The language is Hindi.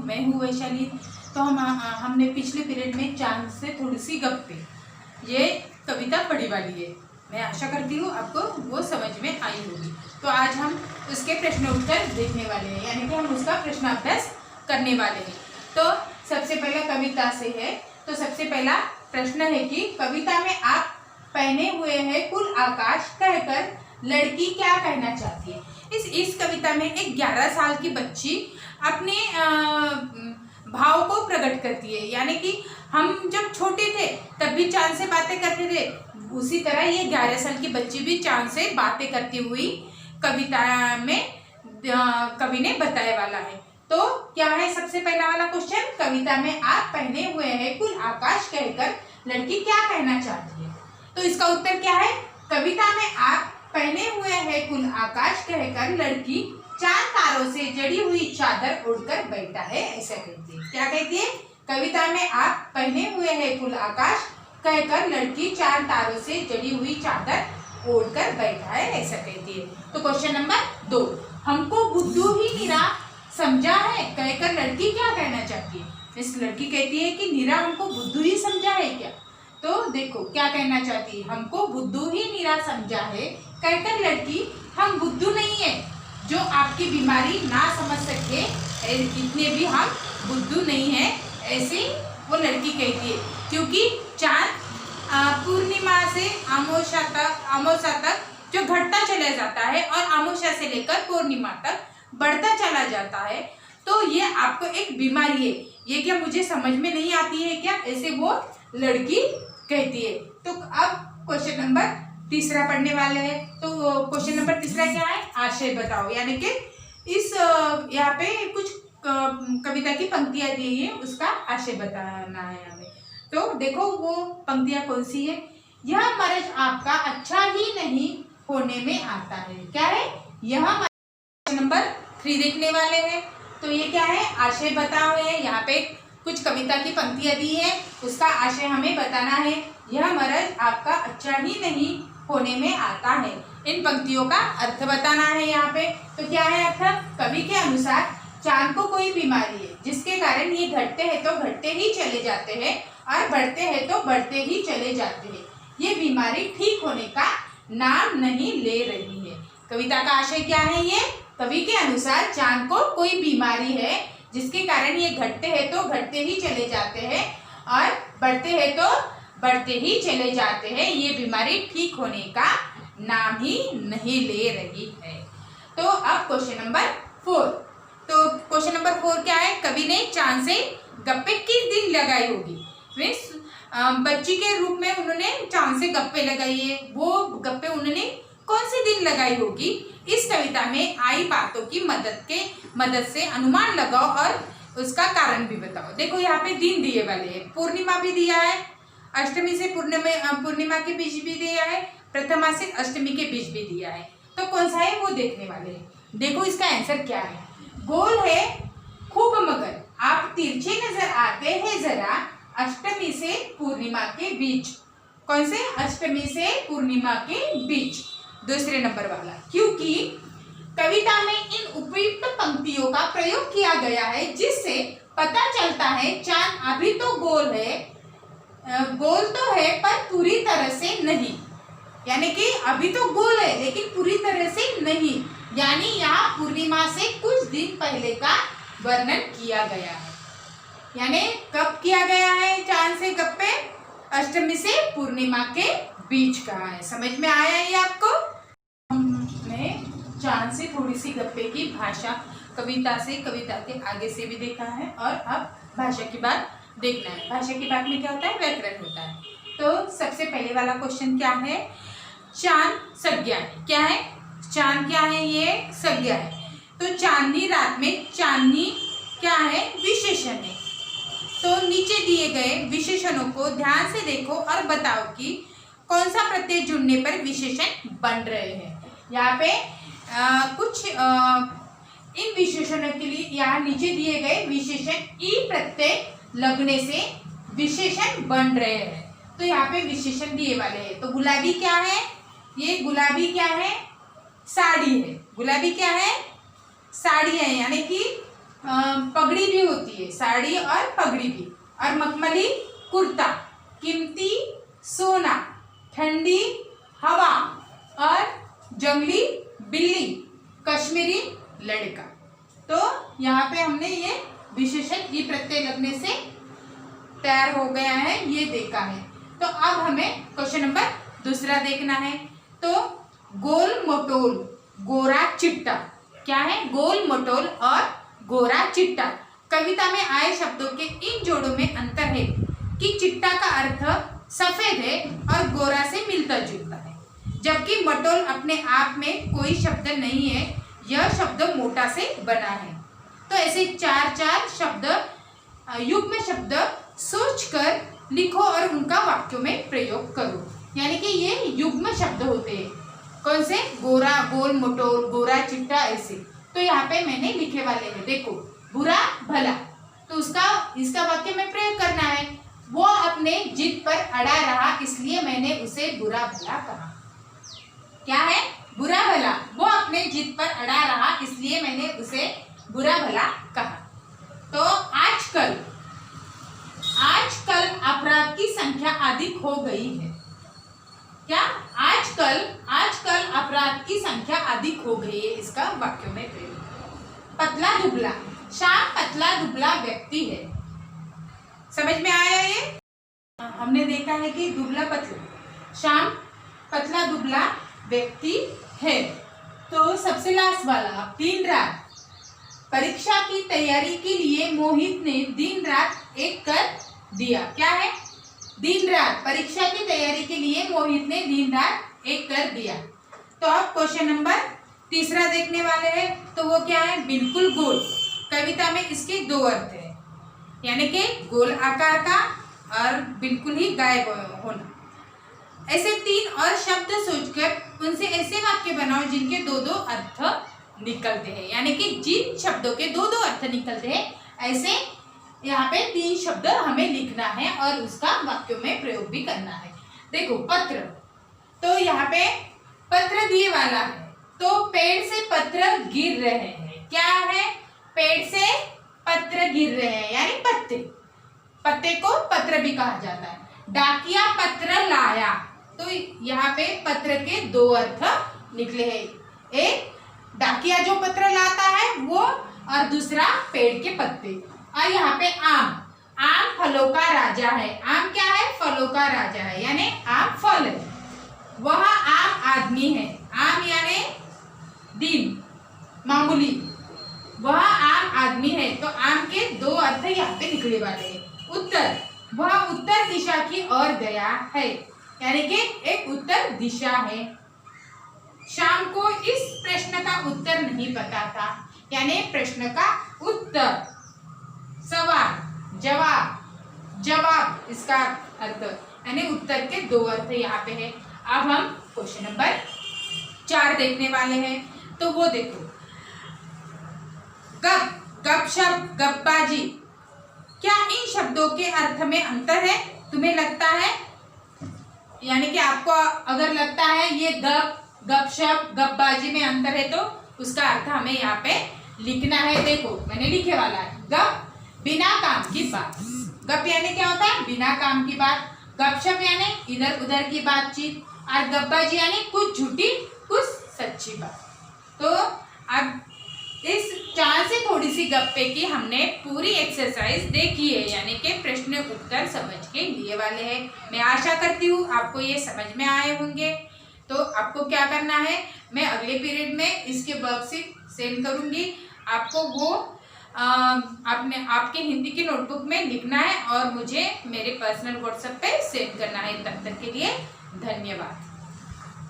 मैं हूँ वैशाली। तो हमने पिछले पीरियड में चांद से थोड़ी सी गप्पे, ये कविता पढ़ी वाली है। मैं आशा करती हूँ आपको वो समझ में आई होगी। तो आज हम उसके प्रश्न उत्तर देखने वाले हैं, यानी कि हम उसका प्रश्नाभ्यास करने वाले हैं। तो सबसे पहला कविता से है। तो सबसे पहला प्रश्न है कि कविता में आप पहने हुए हैं कुल आकाश कहकर लड़की क्या कहना चाहती है। इस कविता में एक 11 साल की बच्ची अपने भाव को प्रकट करती है, यानी कि हम जब छोटे थे तब भी चांद से बातें करते थे, उसी तरह ये 11 साल की बच्ची भी चांद से बातें करती हुई कविता में कवि ने बताया वाला है। तो क्या है सबसे पहला वाला क्वेश्चन, कविता में आप पहने हुए हैं कुल आकाश कहकर लड़की क्या कहना चाहती है। तो इसका उत्तर क्या है, कविता में आप पहने हुए हैं कुल आकाश कहकर लड़की चांद तारों से जड़ी हुई चादर ओढ़कर बैठा है, ऐसा कहती है। क्या कहती है, कविता में आप पहने हुए हैं कुल आकाश कहकर लड़की चांद तारों से जड़ी हुई चादर ओढ़कर बैठा है, ऐसा कहती है। तो क्वेश्चन नंबर 2, हमको बुद्धू ही निरा समझा है कहकर लड़की क्या कहना चाहती है। इस लड़की कहती है कि नीरा हमको बुद्धू ही समझा है क्या। तो देखो क्या कहना चाहती है, हमको बुद्धू ही नीरा समझा है कहकर लड़की हम बुद्धू नहीं है जो आपकी बीमारी ना समझ सके, इतने भी हम बुद्धू नहीं है, ऐसे वो लड़की कहती है। क्योंकि चांद पूर्णिमा से अमावस्या तक जो घटता चला जाता है और अमावस्या से लेकर पूर्णिमा तक बढ़ता चला जाता है, तो ये आपको एक बीमारी है, ये क्या मुझे समझ में नहीं आती है क्या, ऐसे वो लड़की कहती है। तो अब क्वेश्चन नंबर 3 पढ़ने वाले हैं। तो क्वेश्चन नंबर 3 क्या है, आशय बताओ, यानी कि इस यहाँ पे कुछ कविता की पंक्तियां दी है, उसका आशय बताना है हमें। तो देखो वो पंक्तियां कौन सी है, यह मर्ज आपका अच्छा ही नहीं होने में आता है। क्या है, यह क्वेश्चन नंबर 3 देखने वाले हैं। तो ये क्या है, आशय बताओ है, यहाँ पे कुछ कविता की पंक्तियां दी है, उसका आशय हमें बताना है। यह मर्ज आपका अच्छा ही नहीं होने में आता है, इन पंक्तियों का अर्थ बताना है यहाँ पे। तो क्या है अर्थ, कवि के अनुसार चांद को कोई बीमारी है जिसके कारण ये घटते हैं तो घटते ही चले जाते हैं और बढ़ते हैं तो बढ़ते ही चले जाते हैं। ये बीमारी ठीक होने का नाम नहीं ले रही है। कविता का आशय क्या है, ये कवि के अनुसार चांद को कोई बीमारी है जिसके कारण ये घटते हैं तो घटते ही चले जाते हैं और बढ़ते हैं तो बढ़ते ही चले जाते हैं, ये बीमारी ठीक होने का नाम ही नहीं ले रही है। तो अब क्वेश्चन नंबर 4। तो क्वेश्चन नंबर 4 क्या है, कवि ने चांद से गप्पे किस दिन लगाई होगी। मीन्स बच्ची के रूप में उन्होंने चांद से गप्पे लगाई है, वो गप्पे उन्होंने कौन से दिन लगाई होगी। इस कविता में आई बातों की मदद से अनुमान लगाओ और उसका कारण भी बताओ। देखो यहाँ पे दिन दिए वाले हैं, पूर्णिमा भी दिया है, अष्टमी से पूर्णिमा के बीच भी दिया है, प्रथमा से अष्टमी के बीच भी दिया है। तो कौन सा है वो देखने वाले हैं। देखो इसका आंसर क्या है, गोल है खूब मगर आप तिरछे नजर आते हैं जरा अष्टमी से पूर्णिमा के बीच। कौन से, अष्टमी से पूर्णिमा के बीच, दूसरे नंबर वाला। क्योंकि कविता में इन उपयुक्त पंक्तियों का प्रयोग किया गया है जिससे पता चलता है चांद अभी तो गोल है, गोल तो है पर पूरी तरह से नहीं, यानी कि अभी तो गोल है लेकिन पूरी तरह से नहीं, यानी यहाँ पूर्णिमा से कुछ दिन पहले का वर्णन किया गया है। यानी कब किया गया है चांद से गप्पे, अष्टमी से पूर्णिमा के बीच का है। समझ में आया ये आपको। हमने चांद से थोड़ी सी गप्पे की भाषा कविता से, कविता के आगे से भी देखा है और अब भाषा की बात देखना है। भाषा की बात में क्या होता है, व्याकरण होता है। तो सबसे पहले वाला क्वेश्चन क्या है, चांद संज्ञा है। क्या है, चांद क्या है, ये संज्ञा है। तो चांदनी रात में चांदनी क्या है, विशेषण है। तो नीचे दिए गए विशेषणों को ध्यान से देखो और बताओ कि कौन सा प्रत्यय जुड़ने पर विशेषण बन रहे हैं। यहाँ पे कुछ इन विशेषणों के लिए यहाँ नीचे दिए गए विशेषण ई प्रत्यय लगने से विशेषण बन रहे हैं। तो यहाँ पे विशेषण दिए वाले हैं। तो गुलाबी क्या है, ये गुलाबी क्या है, साड़ी है। गुलाबी क्या है, साड़ी है, यानी कि पगड़ी भी होती है, साड़ी और पगड़ी भी। और मखमली कुर्ता, कीमती सोना, ठंडी हवा और जंगली बिल्ली, कश्मीरी लड़का। तो यहाँ पे हमने ये विशेषण ई प्रत्यय लगने से तैयार हो गया है, ये देखा है। तो अब हमें क्वेश्चन नंबर दूसरा देखना है। तो गोल मटोल गोरा चिट्टा, क्या है? गोल मटोल और गोरा चिट्टा। कविता में आए शब्दों के इन जोड़ों में अंतर है कि चिट्टा का अर्थ सफेद है और गोरा से मिलता जुलता है, जबकि मटोल अपने आप में कोई शब्द नहीं है, यह शब्द मोटा से बना है। तो ऐसे चार चार शब्द युग्म शब्द सोचकर लिखो और उनका वाक्यों में प्रयोग करो। यानी कि ये युग्म शब्द होते हैं। कौन से? गोरा, गोल, मटोल, गोरा, चिट्टा, ऐसे। तो यहाँ पे मैंने लिखे वाले हैं, देखो, बुरा भला। तो इसका वाक्य में प्रयोग करना है। वो अपने जिद पर अड़ा रहा इसलिए मैंने उसे बुरा भला कहा। क्या है? बुरा भला। वो अपने जिद पर अड़ा रहा इसलिए मैंने उसे बुरा भला कहा। तो आजकल अपराध की संख्या अधिक हो गई है। क्या? आजकल अपराध की संख्या अधिक हो गई है, इसका वाक्य में प्रयोग। पतला दुबला, श्याम पतला दुबला व्यक्ति है। समझ में आया ये? हमने देखा है कि दुबला पतला, श्याम पतला दुबला व्यक्ति है। तो सबसे लास्ट वाला, दिन रात परीक्षा की तैयारी के लिए मोहित ने दिन रात एक कर दिया। क्या है? दिन रात परीक्षा की तैयारी के लिए मोहित ने दिन रात एक कर दिया। तो अब क्वेश्चन नंबर तीसरा देखने वाले हैं। तो वो क्या है? बिल्कुल गोल। कविता में इसके दो अर्थ है, यानी कि गोल आकार का और बिल्कुल ही गायब होना। ऐसे तीन और शब्द सोचकर उनसे ऐसे वाक्य बनाओ जिनके दो दो अर्थ निकलते हैं। यानी कि जिन शब्दों के दो दो अर्थ निकलते हैं, ऐसे यहाँ पे तीन शब्द हमें लिखना है और उसका वाक्यों में प्रयोग भी करना है। देखो, पत्र। तो यहाँ पे पत्र दिए वाला है, तो पेड़ से पत्र गिर रहे हैं। क्या है? पेड़ से पत्र गिर रहे हैं, यानी पत्ते। पत्ते को पत्र भी कहा जाता है। डाकिया पत्र लाया, तो यहाँ पे पत्र के दो अर्थ निकले हैं। एक डाकिया जो पत्र लाता है वो, और दूसरा पेड़ के पत्ते। और यहाँ पे आम फलों का राजा है। आम क्या है? फलों का राजा है, यानी आम फल है। वह आम आदमी है। आम यानी दिन, मामूली। वह आम आदमी है। तो आम के दो अर्थ यहाँ पे निकले वाले हैं। उत्तर, वह उत्तर दिशा की ओर गया है, यानी कि एक उत्तर दिशा है। शाम को इस प्रश्न का उत्तर नहीं पता था, यानी प्रश्न का उत्तर। सवाल, जवाब इसका अर्थ, यानी उत्तर के दो अर्थ यहाँ पे है। अब हम क्वेश्चन नंबर 4 देखने वाले हैं। तो वो देखो, गपशप, गप्पाजी, क्या इन शब्दों के अर्थ में अंतर है? तुम्हें लगता है, यानी कि आपको अगर लगता है ये गपशप, गप्पाजी में अंतर है, तो उसका अर्थ हमें यहाँ पे लिखना है। देखो, मैंने लिखे वाला है। गप, बिना काम की बात। गप यानी क्या होता है? बिना काम की बात। गपशप यानी इधर उधर की बातचीत, और गप्पाजी यानी कुछ झूठी कुछ सच्ची बात। तो अब इस 4 से थोड़ी सी गप्पे की हमने पूरी एक्सरसाइज देखी है, यानी कि प्रश्न उत्तर समझ के लिए वाले हैं। मैं आशा करती हूँ आपको ये समझ में आए होंगे। तो आपको क्या करना है, मैं अगले पीरियड में इसके वर्कशीट सेंड करूँगी आपको। वो आपके हिंदी की नोटबुक में लिखना है और मुझे मेरे पर्सनल व्हाट्सएप पे सेंड करना है। तब तक के लिए धन्यवाद।